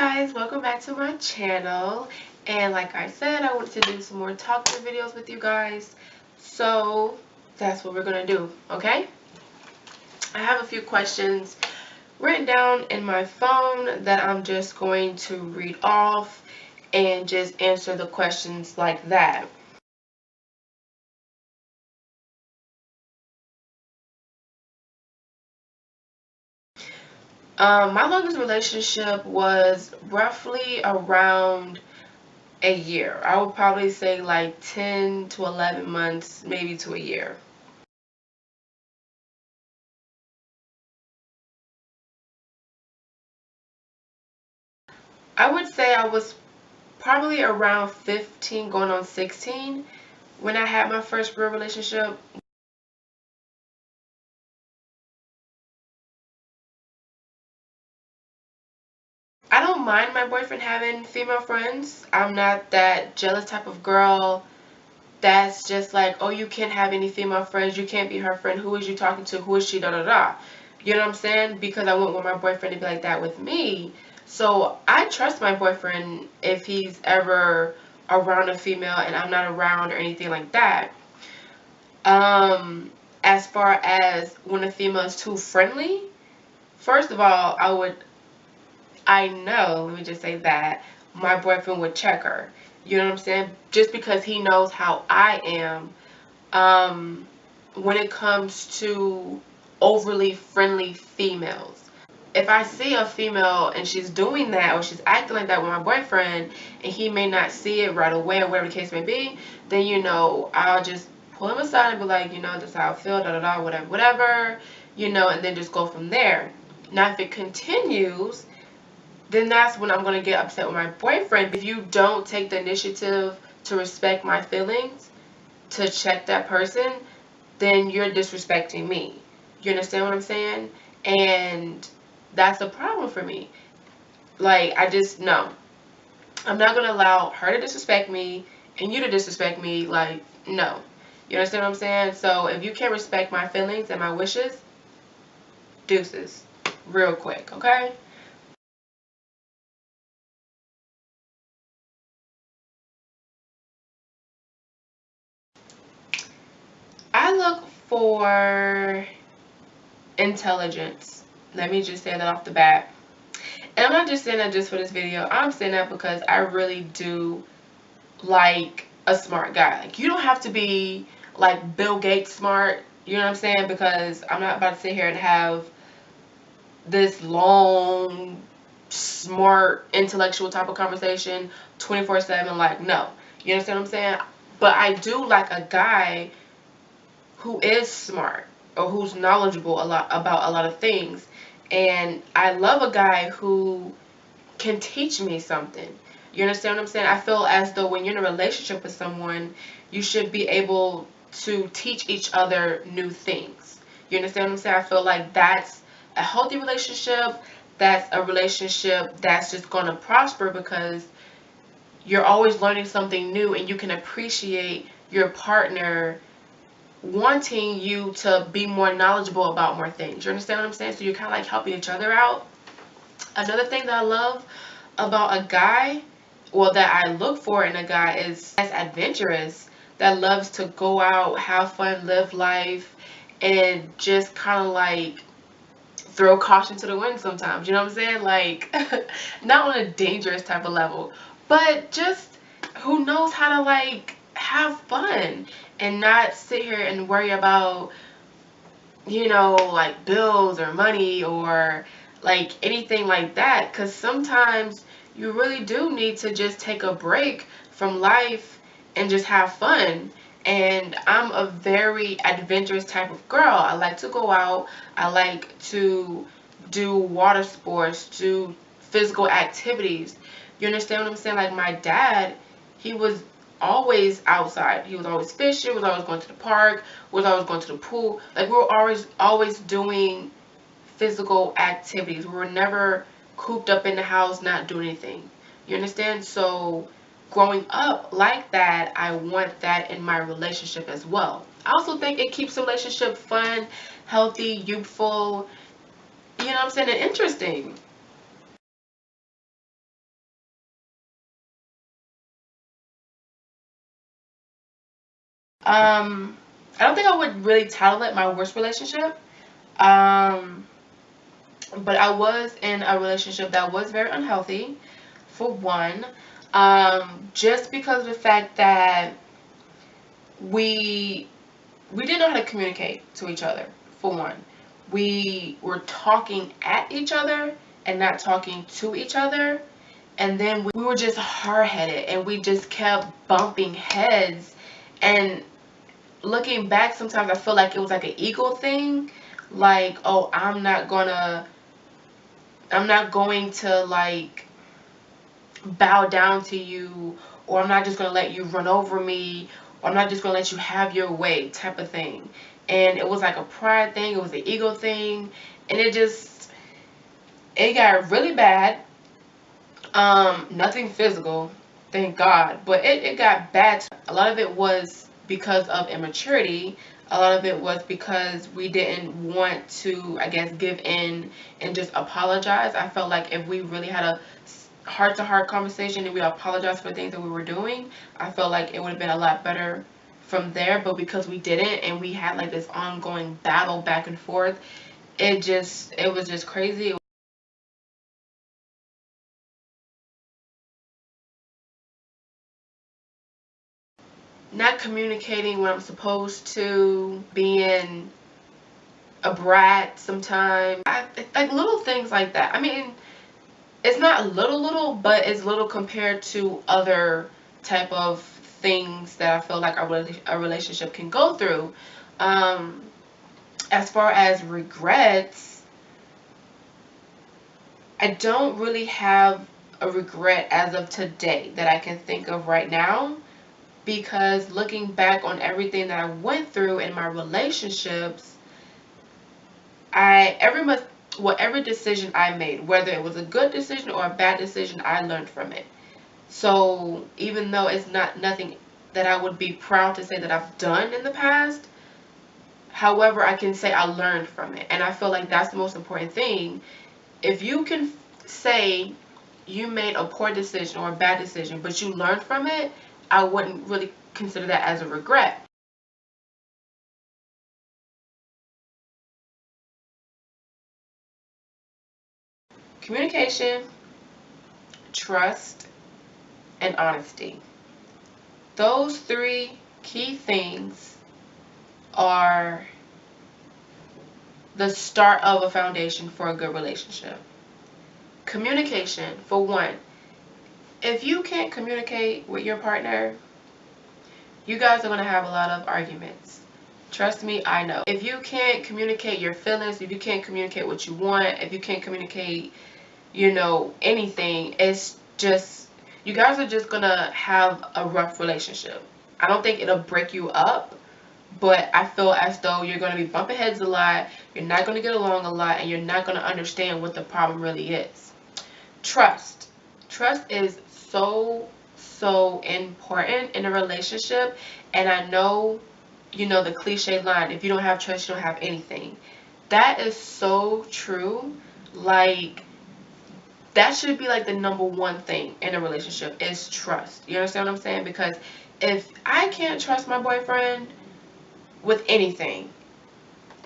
guys, welcome back to my channel. And like I said, I wanted to do some more talking videos with you guys, so that's what we're gonna do. Okay, I have a few questions written down in my phone that I'm just going to read off and just answer the questions like that. My longest relationship was roughly around a year. I would probably say like 10 to 11 months, maybe to a year. I would say I was probably around 15 going on 16 when I had my first real relationship. I don't mind my boyfriend having female friends. I'm not that jealous type of girl that's just like, oh, you can't have any female friends, you can't be her friend, who is you talking to, who is she, da da da. You know what I'm saying? Because I wouldn't want my boyfriend to be like that with me. So I trust my boyfriend if he's ever around a female and I'm not around or anything like that. As far as when a female is too friendly, first of all, I know, let me just say that, my boyfriend would check her. You know what I'm saying? Just because he knows how I am, when it comes to overly friendly females. If I see a female and she's doing that or she's acting like that with my boyfriend and he may not see it right away or whatever the case may be, then I'll just pull him aside and be like, this is how I feel, da da da, whatever, whatever, and then just go from there. Now, if it continues, then that's when I'm going to get upset with my boyfriend. If you don't take the initiative to respect my feelings, to check that person, then you're disrespecting me. You understand what I'm saying? And that's a problem for me. Like, I just, no. I'm not going to allow her to disrespect me and you to disrespect me. Like, no. You understand what I'm saying? So, if you can't respect my feelings and my wishes, deuces. Real quick, okay? I look for intelligence. Let me just say that off the bat. And I'm not just saying that just for this video. I'm saying that because I really do like a smart guy. Like, you don't have to be like Bill Gates smart. You know what I'm saying? Because I'm not about to sit here and have this long, smart, intellectual type of conversation 24/7. Like, no. You understand what I'm saying? But I do like a guy who is smart or who's knowledgeable a lot about a lot of things. And I love a guy who can teach me something. You understand what I'm saying? I feel as though when you're in a relationship with someone, you should be able to teach each other new things. You understand what I'm saying? I feel like that's a healthy relationship. That's a relationship that's just going to prosper because you're always learning something new and you can appreciate your partner wanting you to be more knowledgeable about more things. You understand what I'm saying? So you're kind of like helping each other out. Another thing that I love about a guy, well, that I look for in a guy is that's adventurous, that loves to go out, have fun, live life, and just kind of like throw caution to the wind sometimes. You know what I'm saying? Like, not on a dangerous type of level, but just who knows how to like have fun and not sit here and worry about, like bills or money or like anything like that. Because sometimes you really do need to just take a break from life and just have fun. And I'm a very adventurous type of girl. I like to go out. I like to do water sports, do physical activities. You understand what I'm saying? Like my dad, he was always outside. He was always fishing, was always going to the park, was always going to the pool. Like we were always doing physical activities. We were never cooped up in the house not doing anything. You understand? So growing up like that, I want that in my relationship as well. I also think it keeps the relationship fun, healthy, youthful, you know what I'm saying, and interesting. I don't think I would really title it my worst relationship. Um, but I was in a relationship that was very unhealthy, for one. Just because of the fact that we we didn't know how to communicate to each other, for one. We were talking at each other and not talking to each other. And then we were just hard-headed and we just kept bumping heads. And looking back, sometimes I feel like it was like an ego thing. Like, oh, I'm not going to like bow down to you, or I'm not just gonna let you run over me, or I'm not just gonna let you have your way type of thing. And it was like a pride thing, it was an ego thing, and it got really bad. Nothing physical, thank God, but it got bad. A lot of it was because of immaturity. A lot of it was because we didn't want to, I guess, give in and just apologize. I felt like if we really had a heart-to-heart conversation and we apologized for things that we were doing, I felt like it would have been a lot better from there. But because we didn't and we had like this ongoing battle back and forth, it was just crazy. Not communicating when I'm supposed to, being a brat sometimes. Like little things like that. I mean, it's not little, but it's little compared to other type of things that I feel like a relationship can go through. Um, as far as regrets, I don't really have a regret as of today that I can think of right now, because looking back on everything that I went through in my relationships, I every much every decision I made, whether it was a good decision or a bad decision, I learned from it. So even though it's not nothing that I would be proud to say that I've done in the past, however, I can say I learned from it. And I feel like that's the most important thing. If you can say you made a poor decision or a bad decision, but you learned from it, I wouldn't really consider that as a regret. Communication, trust, and honesty. Those three key things are the start of a foundation for a good relationship. Communication, for one. If you can't communicate with your partner, you guys are going to have a lot of arguments. Trust me, I know. If you can't communicate your feelings, if you can't communicate what you want, if you can't communicate, anything, it's just, you guys are just going to have a rough relationship. I don't think it'll break you up, but I feel as though you're going to be bumping heads a lot, you're not going to get along a lot, and you're not going to understand what the problem really is. Trust. Trust is so important in a relationship. And I know, the cliche line, if you don't have trust, you don't have anything. That is so true. Like, that should be like the number one thing in a relationship is trust. You understand what I'm saying? Because if I can't trust my boyfriend with anything,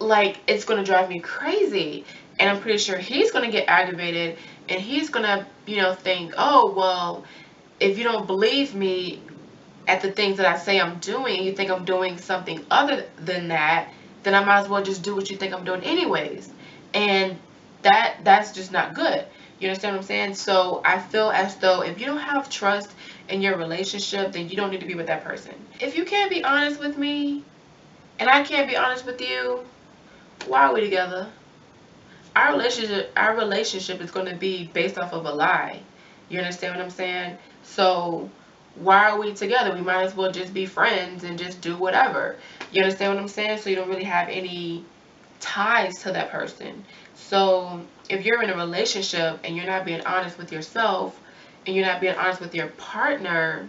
like, it's gonna drive me crazy. And I'm pretty sure he's gonna get aggravated, and he's gonna, think, oh, well, if you don't believe me at the things that I say I'm doing, and you think I'm doing something other than that, then I might as well just do what you think I'm doing anyways. And that's just not good. You understand what I'm saying? So I feel as though if you don't have trust in your relationship, then you don't need to be with that person. If you can't be honest with me and I can't be honest with you, why are we together? Our relationship is going to be based off of a lie. You understand what I'm saying? So why are we together? We might as well just be friends and just do whatever. You understand what I'm saying? So you don't really have any ties to that person. So if you're in a relationship and you're not being honest with yourself and you're not being honest with your partner,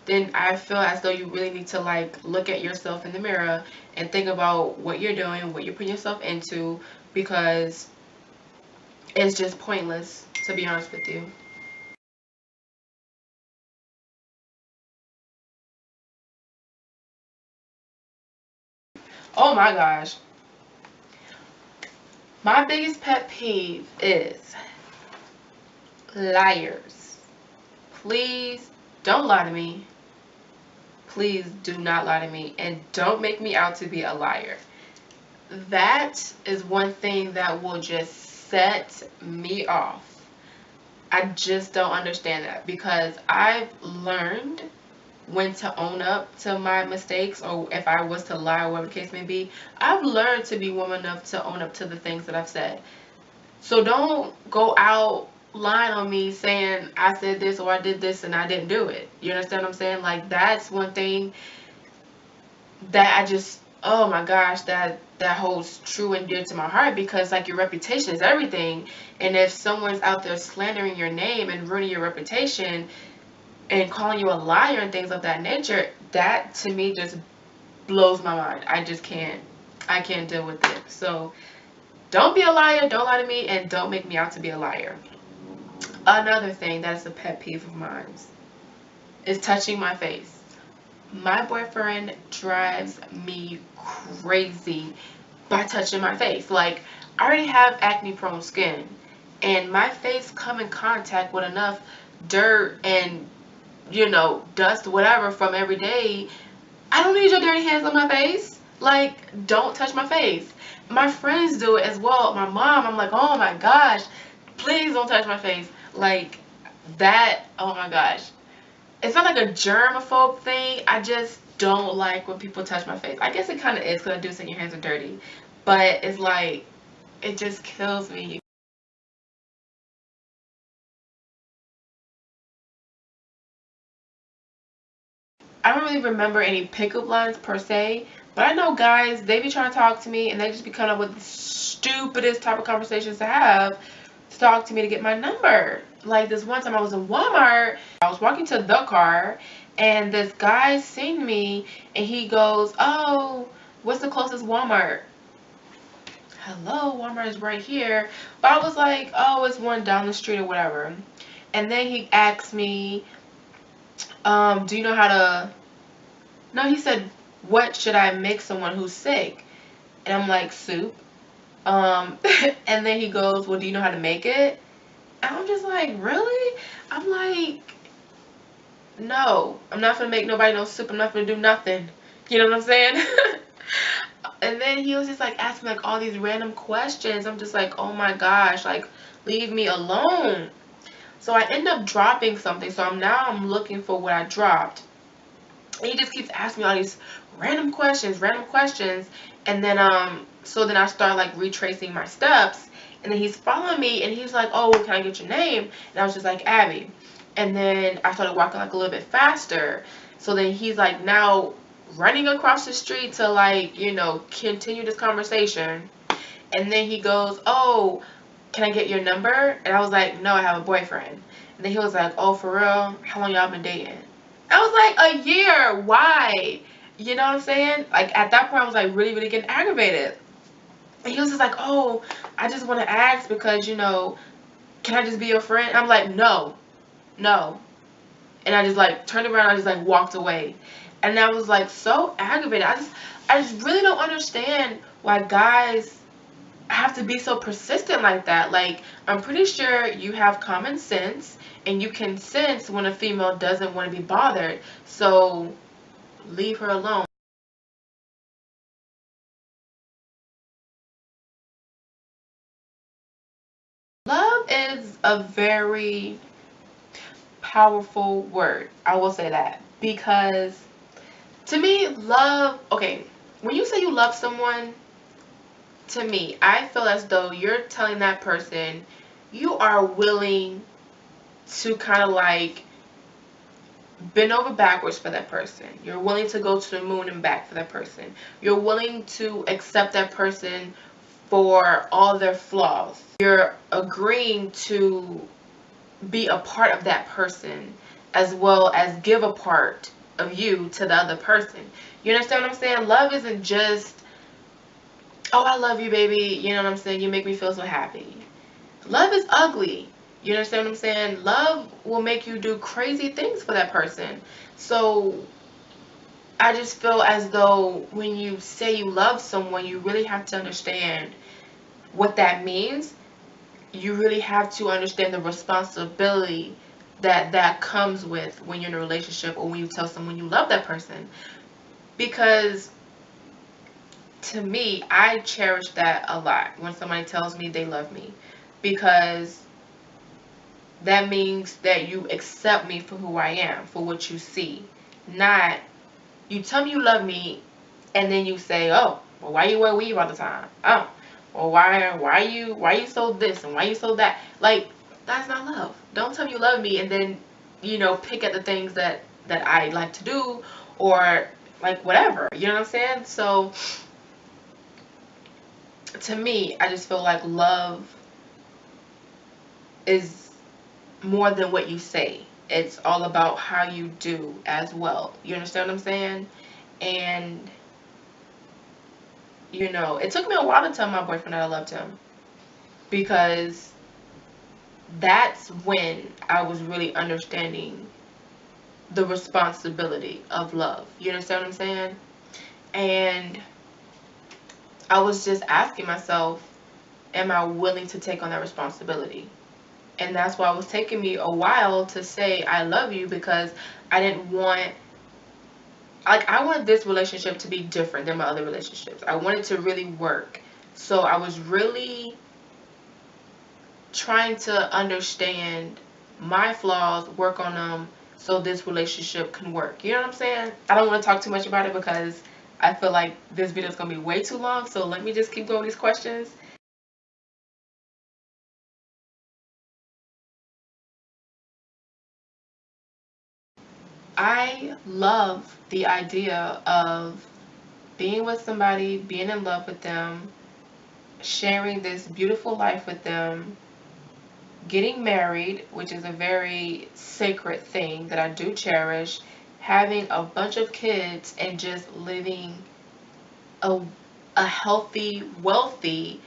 then I feel as though you really need to like look at yourself in the mirror and think about what you're doing, what you're putting yourself into, because it's just pointless, to be honest with you. Oh my gosh. My biggest pet peeve is liars. Please don't lie to me. Please do not lie to me. And don't make me out to be a liar. That is one thing that will just set me off. I just don't understand that, because I've learned when to own up to my mistakes, or if I was to lie or whatever the case may be. I've learned to be woman enough to own up to the things that I've said. So don't go out lying on me saying I said this or I did this and I didn't do it. You understand what I'm saying? Like, that's one thing that I just, oh my gosh, that holds true and dear to my heart, because like your reputation is everything. And if someone's out there slandering your name and ruining your reputation and calling you a liar and things of that nature, that to me just blows my mind. I can't deal with it. So don't be a liar, don't lie to me, and don't make me out to be a liar. Another thing that is a pet peeve of mine is touching my face. My boyfriend drives me crazy by touching my face. Like, I already have acne prone skin, and my face come in contact with enough dirt and, you know, dust, whatever, from every day. I don't need your dirty hands on my face. Like, don't touch my face. My friends do it as well. My mom, I'm like, oh my gosh, please don't touch my face. Like, that, oh my gosh. It's not like a germaphobe thing. I just don't like when people touch my face. I guess it kind of is, because I do think your hands are dirty. But it's like, it just kills me. I don't really remember any pickup lines per se, but I know guys, they be trying to talk to me and they just be coming up with the stupidest type of conversations to have to talk to me to get my number. Like, this one time I was in Walmart, I was walking to the car, and this guy seen me and he goes, oh, what's the closest Walmart? Hello, Walmart is right here. But I was like, oh, it's one down the street or whatever. And then he asked me, do you know how to, no, he said, what should I make someone who's sick? And I'm like, soup. And then he goes, well, do you know how to make it? And I'm just like, really? I'm like, no, I'm not gonna make nobody no soup. I'm not gonna do nothing. You know what I'm saying? And then he was just like asking like all these random questions. I'm just like, oh my gosh, like, leave me alone. So I end up dropping something. So I'm looking for what I dropped. And he just keeps asking me all these random questions. And then so then I start like retracing my steps. And then he's following me and he's like, oh, can I get your name? And I was just like, Abby. And then I started walking like a little bit faster. So then he's like now running across the street to like, you know, continue this conversation. And then he goes, oh, can I get your number? And I was like, no, I have a boyfriend. And then he was like, oh, for real? How long y'all been dating? I was like, a year. Why? You know what I'm saying? Like, at that point, I was like really, really getting aggravated. And he was just like, oh, I just want to ask because, you know, can I just be your friend? And I'm like, no. And I just like turned around, I just like walked away. And I was like so aggravated. I just really don't understand why guys have to be so persistent like that. Like, I'm pretty sure you have common sense and you can sense when a female doesn't want to be bothered. So leave her alone. Love is a very powerful word. I will say that, because to me, love, okay, when you say you love someone, to me, I feel as though you're telling that person you are willing to kind of like bend over backwards for that person. You're willing to go to the moon and back for that person. You're willing to accept that person for all their flaws. You're agreeing to be a part of that person as well as give a part of you to the other person. You understand what I'm saying? Love isn't just, oh, I love you, baby. You know what I'm saying? You make me feel so happy. Love is ugly. You understand what I'm saying? Love will make you do crazy things for that person. So I just feel as though when you say you love someone, you really have to understand what that means. You really have to understand the responsibility that that comes with when you're in a relationship or when you tell someone you love that person. Because to me, I cherish that a lot when somebody tells me they love me, because that means that you accept me for who I am, for what you see. Not, you tell me you love me and then you say, oh, well, why you wear weave all the time? Oh, well, why you so this and why you so that? Like, that's not love. Don't tell me you love me and then, pick at the things that I like to do, or like whatever. You know what I'm saying? So to me, I just feel like love is more than what you say. It's all about how you do as well. You understand what I'm saying? And it took me a while to tell my boyfriend that I loved him, because that's when I was really understanding the responsibility of love. You understand what I'm saying? And I was just asking myself, am I willing to take on that responsibility? And that's why it was taking me a while to say I love you, because I didn't want, like, I wanted this relationship to be different than my other relationships. I wanted to really work. So I was really trying to understand my flaws, work on them, so this relationship can work. You know what I'm saying? I don't want to talk too much about it because I feel like this video is going to be way too long. So let me just keep going with these questions. I love the idea of being with somebody, being in love with them, sharing this beautiful life with them, getting married, which is a very sacred thing that I do cherish, having a bunch of kids, and just living a, a healthy, wealthy,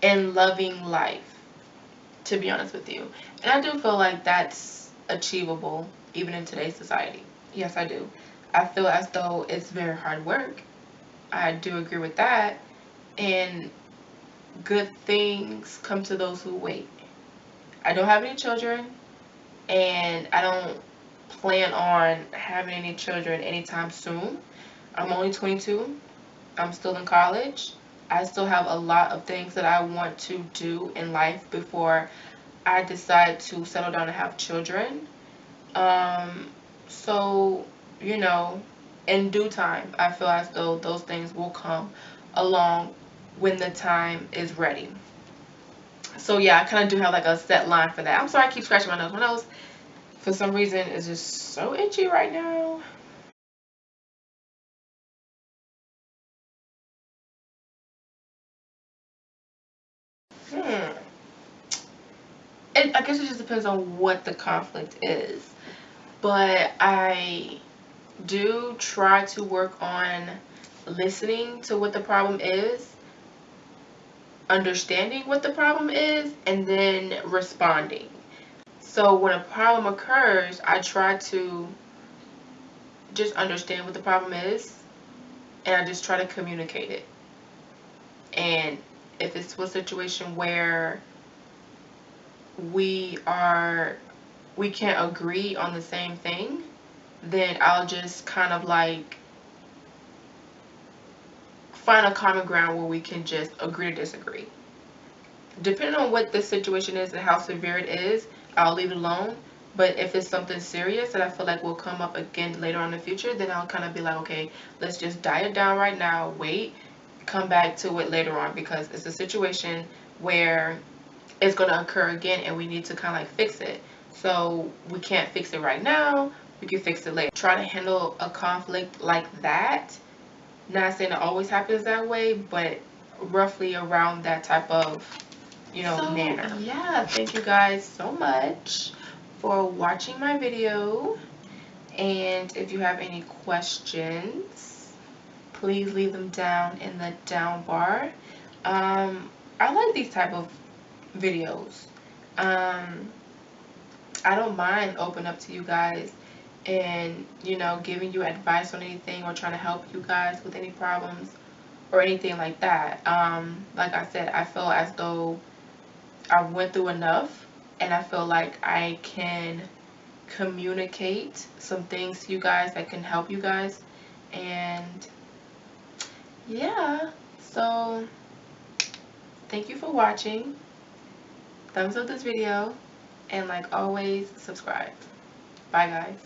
and loving life, to be honest with you. And I do feel like that's achievable even in today's society. Yes, I do. I feel as though it's very hard work. I do agree with that. And good things come to those who wait. I don't have any children, and I don't plan on having any children anytime soon. I'm only 22. I'm still in college. I still have a lot of things that I want to do in life before I decide to settle down and have children. Um, so, you know, in due time, I feel as though those things will come along when the time is ready. So yeah, I kind of do have like a set line for that. I'm sorry I keep scratching my nose. My nose, for some reason, is just so itchy right now. Hmm. I guess it just depends on what the conflict is. But I do try to work on listening to what the problem is, understanding what the problem is, and then responding. So when a problem occurs, I try to just understand what the problem is, and I just try to communicate it. And if it's a situation where we are we can't agree on the same thing, then I'll just kind of like find a common ground where we can just agree to disagree. Depending on what the situation is and how severe it is, I'll leave it alone. But if it's something serious that I feel like will come up again later on in the future, then I'll kind of be like, okay, let's just die it down right now, wait, come back to it later on, because it's a situation where it's going to occur again and we need to kind of like fix it. So we can't fix it right now, we can fix it later. Try to handle a conflict like that. Not saying it always happens that way, but roughly around that type of, manner. Yeah, thank you guys so much for watching my video. And if you have any questions, please leave them down in the down bar. I like these type of videos. I don't mind open up to you guys and, you know, giving you advice on anything or trying to help you guys with any problems or anything like that. Like I said, I feel as though I went through enough, and I feel like I can communicate some things to you guys that can help you guys. And yeah, so thank you for watching. Thumbs up this video, and like always, subscribe. Bye guys.